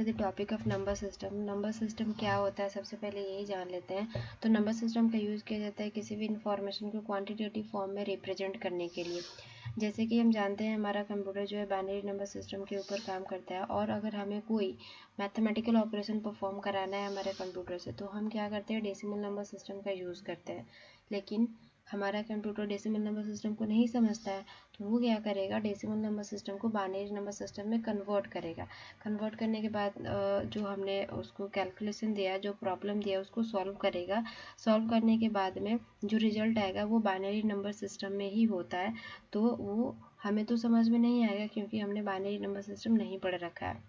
To the topic of number system. Number system क्या होता है सबसे पहले यही जान लेते हैं। तो नंबर सिस्टम का यूज़ किया जाता है किसी भी इंफॉर्मेशन को क्वांटिटेटिव फॉर्म में रिप्रेजेंट करने के लिए। जैसे कि हम जानते हैं हमारा कंप्यूटर जो है बाइनरी नंबर सिस्टम के ऊपर काम करता है, और अगर हमें कोई मैथमेटिकल ऑपरेशन परफॉर्म कराना है हमारे कंप्यूटर से तो हम क्या करते हैं, डेसिमल नंबर सिस्टम का यूज़ करते हैं। लेकिन हमारा कंप्यूटर डेसिमल नंबर सिस्टम को नहीं समझता है, तो वो क्या करेगा, डेसिमल नंबर सिस्टम को बाइनरी नंबर सिस्टम में कन्वर्ट करेगा। कन्वर्ट करने के बाद जो हमने उसको कैलकुलेशन दिया, जो प्रॉब्लम दिया, उसको सॉल्व करेगा। सॉल्व करने के बाद में जो रिजल्ट आएगा वो बाइनरी नंबर सिस्टम में ही होता है। तो वो हमें तो समझ में नहीं आएगा क्योंकि हमने बाइनरी नंबर सिस्टम नहीं पढ़ रखा है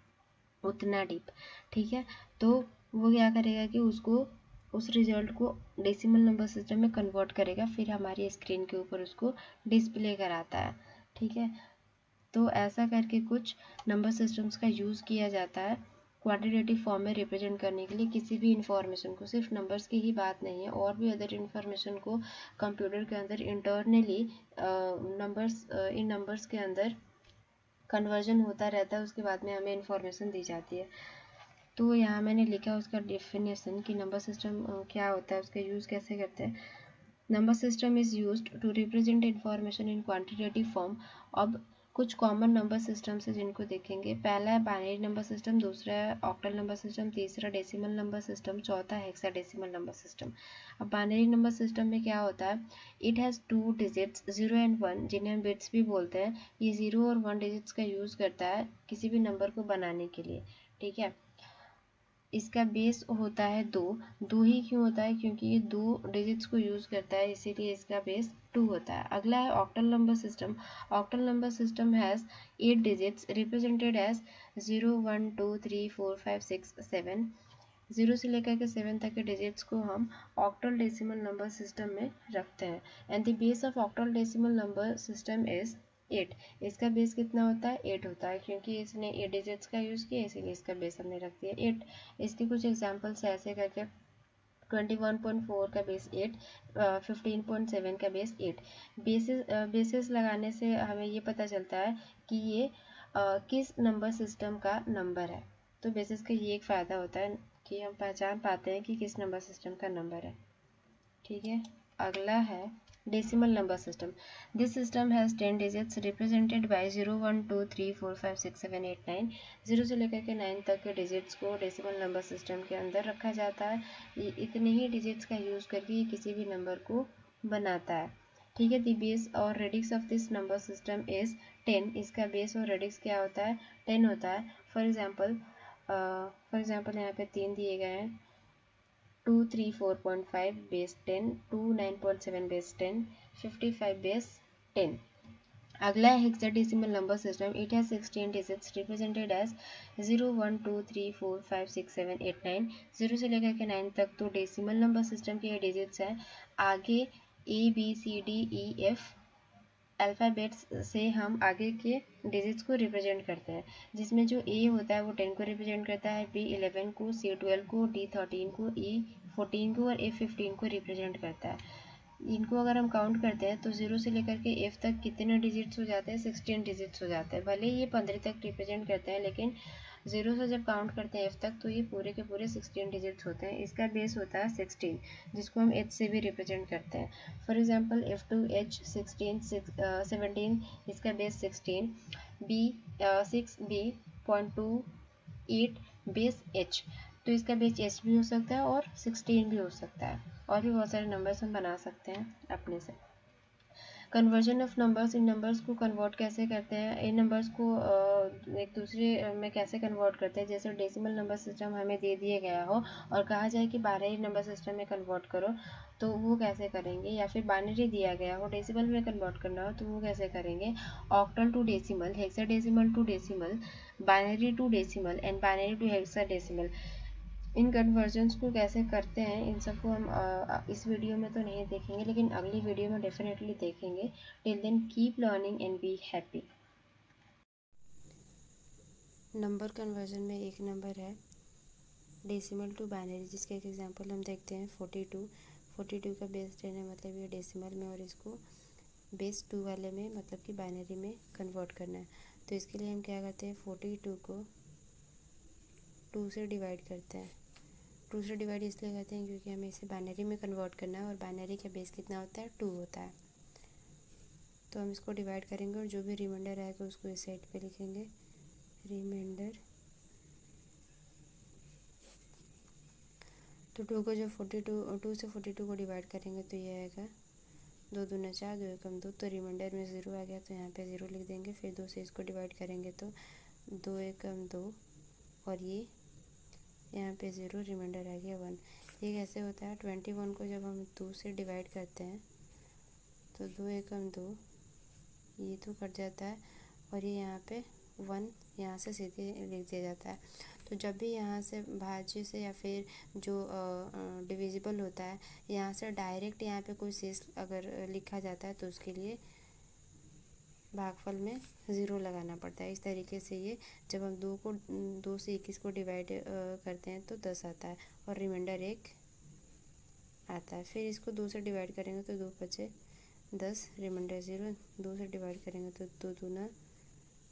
उतना डीप। ठीक है, तो वो क्या करेगा कि उसको उस रिजल्ट को डेसिमल नंबर सिस्टम में कन्वर्ट करेगा, फिर हमारी स्क्रीन के ऊपर उसको डिस्प्ले कराता है। ठीक है, तो ऐसा करके कुछ नंबर सिस्टम्स का यूज़ किया जाता है क्वांटिटेटिव फॉर्म में रिप्रेजेंट करने के लिए किसी भी इंफॉर्मेशन को। सिर्फ नंबर्स की ही बात नहीं है, और भी अदर इंफॉर्मेशन को कंप्यूटर के अंदर इंटरनली इन नंबर्स के अंदर कन्वर्जन होता रहता है, उसके बाद में हमें इंफॉर्मेशन दी जाती है। तो यहाँ मैंने लिखा उसका डेफिनेशन कि नंबर सिस्टम क्या होता है, उसका यूज़ कैसे करते हैं। Number system is used to represent information in quantitative form. अब कुछ कॉमन नंबर सिस्टम्स है जिनको देखेंगे। पहला है बाइनरी नंबर सिस्टम, दूसरा है ऑक्टल नंबर सिस्टम, तीसरा डेसिमल नंबर सिस्टम, चौथा हेक्साडेसिमल नंबर सिस्टम। अब बाइनरी नंबर सिस्टम में क्या होता है, इट हैज़ 2 डिजिट्स 0 एंड 1, जिन्हें हम बिट्स भी बोलते हैं। ये 0 और 1 डिजिट्स का यूज़ करता है किसी भी नंबर को बनाने के लिए। ठीक है, इसका बेस होता है 2। 2 ही क्यों होता है, क्योंकि ये 2 डिजिट्स को यूज़ करता है, इसीलिए इसका बेस 2 होता है। अगला है octal number system. Octal number system has 8 digits represented as 0 1 2 3 4 5 6 7। 0 से लेकर के 7 तक के डिजिट्स को हम ऑक्टल डेसिमल नंबर सिस्टम में रखते हैं। And the base of octal decimal number system is 8। इसका बेस कितना होता है, 8 होता है, क्योंकि इसने 8 डिजिट्स का यूज़ किया, इसीलिए इसका बेस हमने रख दिया 8। इसके कुछ एग्जांपल्स ऐसे करके 21.4 का बेस 8, 15.7 का बेस 8। बेसिस लगाने से हमें ये पता चलता है कि ये किस नंबर सिस्टम का नंबर है। तो बेसिस का ये एक फ़ायदा होता है कि हम पहचान पाते हैं कि किस नंबर सिस्टम का नंबर है। ठीक है, अगला है decimal number system. This system has 10 digits represented by 0 1 2 3 4 5 6 7 8 9। 0 से लेकर के 9 तक के डिजिट्स को डेसिमल नंबर सिस्टम के अंदर रखा जाता है। ये इतने ही डिजिट्स का यूज़ करके ये किसी भी नंबर को बनाता है। ठीक है, द बेस और radix of this number system is 10। इसका बेस और रेडिक्स क्या होता है, 10 होता है। फॉर एग्जाम्पल यहाँ पे 3 दिए गए हैं, 234.5 बेस 10, 29.7 बेस 10, 55 बेस 10। अगला है hexadecimal number system. It has 16 digits represented as 0 1 2 3 4 5 6 7 8 9। 0 से लेकर के 9 तक तो डेसिमल नंबर सिस्टम के डिजिट्स हैं। आगे ABCDEF अल्फ़ाबेट्स से हम आगे के डिजिट्स को रिप्रेजेंट करते हैं, जिसमें जो A होता है वो 10 को रिप्रेजेंट करता है, B 11 को, C 12 को, D 13 को, E 14 को और F 15 को रिप्रेजेंट करता है। इनको अगर हम काउंट करते हैं तो 0 से लेकर के F तक कितने डिजिट्स हो जाते हैं, 16 डिजिट्स हो जाते हैं। भले ये 15 तक रिप्रेजेंट करते हैं, लेकिन 0 से जब काउंट करते हैं F तक तो ये पूरे के पूरे 16 डिजिट्स होते हैं। इसका बेस होता है 16, जिसको हम H से भी रिप्रेजेंट करते हैं। फॉर एग्जाम्पल F2H 17, इसका base 16, B 6B.28 base H, तो इसका बेस H भी हो सकता है और 16 भी हो सकता है, और भी बहुत सारे नंबर्स हम बना सकते हैं अपने से। Conversion of numbers, in numbers को कन्वर्ट कैसे करते हैं, इन नंबर्स को एक दूसरे में कैसे कन्वर्ट करते हैं। जैसे डेसिमल नंबर सिस्टम हमें दे दिया गया हो और कहा जाए कि बाइनरी नंबर सिस्टम में कन्वर्ट करो, तो वो कैसे करेंगे। या फिर बाइनरी दिया गया हो डेसिमल में कन्वर्ट करना हो तो वो कैसे करेंगे। Octal to decimal, hexadecimal to decimal, binary to decimal and binary to hexadecimal, इन कन्वर्जन्स को कैसे करते हैं, इन सबको हम इस वीडियो में तो नहीं देखेंगे, लेकिन अगली वीडियो में डेफिनेटली देखेंगे। Till then keep learning and be happy. Number conversion में एक नंबर है डेसिमल टू बाइनरी, जिसका एक एग्जांपल हम देखते हैं 42। 42 का बेस 10 है, मतलब ये डेसिमल में, और इसको बेस 2 वाले में मतलब कि बाइनरी में कन्वर्ट करना है। तो इसके लिए हम क्या करते हैं, 42 को 2 से डिवाइड करते हैं। 2 से डिवाइड इसलिए करते हैं क्योंकि हमें इसे बाइनरी में कन्वर्ट करना है और बाइनरी का बेस कितना होता है, 2 होता है। तो हम इसको डिवाइड करेंगे और जो भी रिमाइंडर आएगा उसको इस साइड पे लिखेंगे, रिमाइंडर। तो 2 को जब 2 से 42 को डिवाइड करेंगे तो ये आएगा 2 दूना 4, 2 एकम 2। तो रिमाइंडर में 0 आ गया तो यहाँ पे 0 लिख देंगे। फिर 2 से इसको डिवाइड करेंगे तो 2 एकम 2 और ये यहाँ पे 0, रिमाइंडर आ गया 1। ये कैसे होता है, 21 को जब हम 2 से डिवाइड करते हैं तो 2 एकम 2, ये तो कट जाता है और ये यहाँ पे 1 यहाँ से सीधे लिख दिया जाता है। तो जब भी यहाँ से भाज्य से या फिर जो डिविजिबल होता है यहाँ से डायरेक्ट यहाँ पे कोई शेष अगर लिखा जाता है तो उसके लिए भागफल में 0 लगाना पड़ता है। इस तरीके से ये जब हम 2 से 21 को डिवाइड करते हैं तो 10 आता है और रिमाइंडर 1 आता है। फिर इसको 2 से डिवाइड करेंगे तो 2 बचे 10, रिमाइंडर 0। 2 से डिवाइड करेंगे तो 2 दूना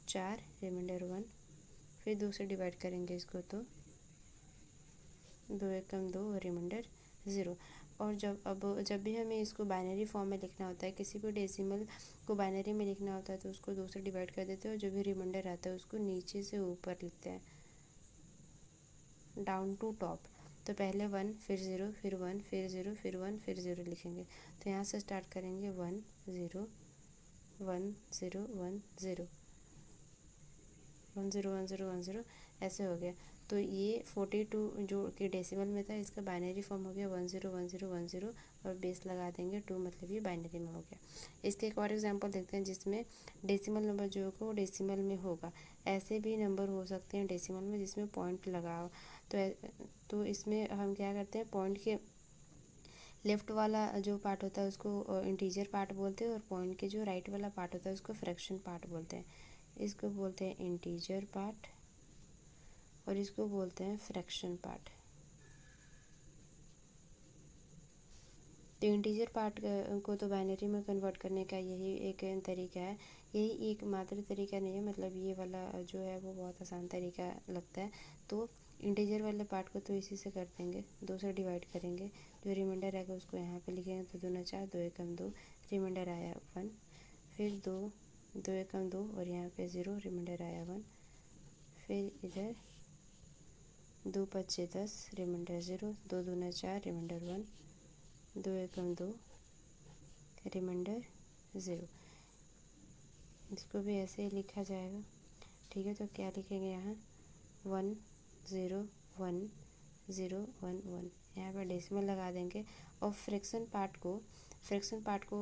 4, रिमाइंडर 1। फिर 2 से डिवाइड करेंगे इसको तो 2 एकम 2 और रिमाइंडर 0। और जब भी हमें इसको बाइनरी फॉर्म में लिखना होता है, किसी भी डेसिमल को बाइनरी में लिखना होता है तो उसको 2 से डिवाइड कर देते हैं और जो भी रिमाइंडर आता है उसको नीचे से ऊपर लिखते हैं, डाउन टू टॉप। तो पहले 1 फिर 0 फिर 1 फिर 0 फिर 1 फिर 0 लिखेंगे। तो यहाँ से स्टार्ट करेंगे 1 0 1 0 1 0 1 0 1 0 1 0, ऐसे हो गया। तो ये 42 जो कि डेसिमल में था इसका बाइनरी फॉर्म हो गया 1 0 1 0 1 0 और बेस लगा देंगे 2, मतलब ये बाइनरी में हो गया। इसके एक और एग्जांपल देखते हैं जिसमें डेसिमल नंबर जो होगा वो डेसिमल में होगा। ऐसे भी नंबर हो सकते हैं डेसिमल में जिसमें पॉइंट लगा हो। तो इसमें हम क्या करते हैं, पॉइंट के लेफ़्ट वाला जो पार्ट होता है उसको इंटीजर पार्ट बोलते हैं और पॉइंट के जो राइट वाला पार्ट होता है उसको फ्रैक्शन पार्ट बोलते हैं। इसको बोलते हैं इंटीजर पार्ट और इसको बोलते हैं फ्रैक्शन पार्ट। तो इंटीजर पार्ट को तो बाइनरी में कन्वर्ट करने का यही एक तरीका है, यही एक मात्र तरीका नहीं है, मतलब ये वाला जो है वो बहुत आसान तरीका लगता है। तो इंटीजर वाले पार्ट को तो इसी से कर देंगे, 2 से डिवाइड करेंगे, जो रिमाइंडर आएगा उसको यहाँ पे लिखेंगे। तो 2 दूना 4, 2 एकम 2, रिमाइंडर आया 1। फिर 2 एकम 2 और यहाँ पे 0, रिमाइंडर आया 1। फिर इधर 2 पच्चे 10, रिमाइंडर 0, 2 दूना 4, रिमाइंडर 1, 2 एकम 2, रिमाइंडर 0। इसको भी ऐसे ही लिखा जाएगा, ठीक है। तो क्या लिखेंगे यहाँ 1 0 1 0 1 1, यहाँ पर डेसिमल लगा देंगे। और फ्रैक्शन पार्ट को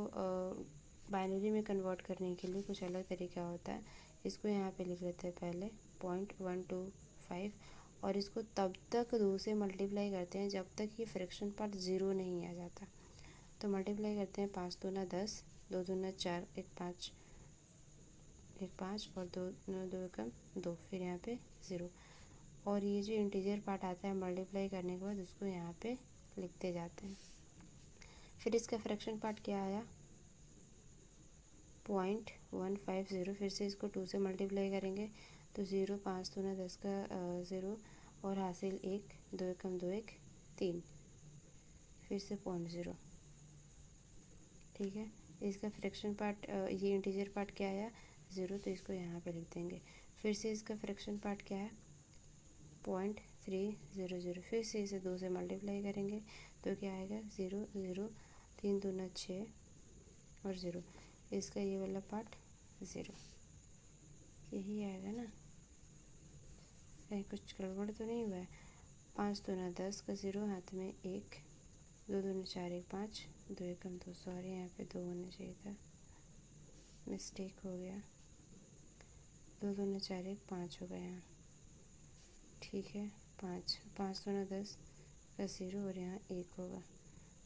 बाइनरी में कन्वर्ट करने के लिए कुछ अलग तरीका होता है। इसको यहाँ पे लिख लेते हैं पहले 0.125 और इसको तब तक 2 से मल्टीप्लाई करते हैं जब तक ये फ्रैक्शन पार्ट 0 नहीं आ जाता। तो मल्टीप्लाई करते हैं 5 दूना 10, 2 दूना 4, 1 5 और 2 एकम 2, फिर यहाँ पे 0। और ये जो इंटीजर पार्ट आता है मल्टीप्लाई करने के बाद उसको यहाँ पे लिखते जाते हैं। फिर इसका फ्रैक्शन पार्ट क्या आया 0.150, फिर से इसको 2 से मल्टीप्लाई करेंगे तो 0, 5 दूना 10 का 0 और हासिल 1, 2 एकम 2 1 3, फिर से 0.0, ठीक है। इसका फ्रैक्शन पार्ट ये इंटीजर पार्ट क्या आया 0, तो इसको यहाँ पे लिख देंगे। फिर से इसका फ्रैक्शन पार्ट क्या है 0.300, फिर से इसे 2 से मल्टीप्लाई करेंगे तो क्या आएगा 0 0, 3 दूना 6 और 0। इसका ये वाला पार्ट 0, यही आएगा ना, कहीं कुछ गड़बड़ तो नहीं हुआ है। 5 दूना 10 का 0, हाथ में 1, 2 दूना 4 1 5, 2 एकम 2, सॉरी यहाँ पे 2 होना चाहिए था, मिस्टेक हो गया। 2 दूना 4 1 5 हो गया यहाँ, ठीक है। 5 दूना 10 का 0 और यहाँ 1 होगा।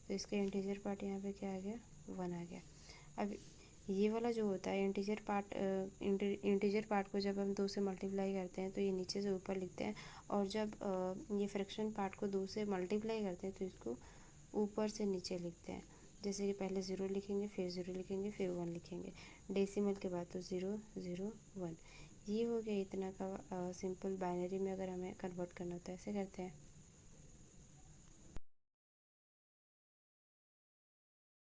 तो इसका इंटीजर पार्ट यहाँ पे क्या आ गया 1 आ गया। अब ये वाला जो होता है इंटीजर पार्ट को जब हम 2 से मल्टीप्लाई करते हैं तो ये नीचे से ऊपर लिखते हैं, और जब ये फ्रैक्शन पार्ट को 2 से मल्टीप्लाई करते हैं तो इसको ऊपर से नीचे लिखते हैं। जैसे कि पहले 0 लिखेंगे, फिर 0 लिखेंगे, फिर 1 लिखेंगे, डेसिमल के बाद तो 0 0 1। ये हो गया इतना का। सिंपल बाइनरी में अगर हमें कन्वर्ट करना हो तो ऐसे करते हैं।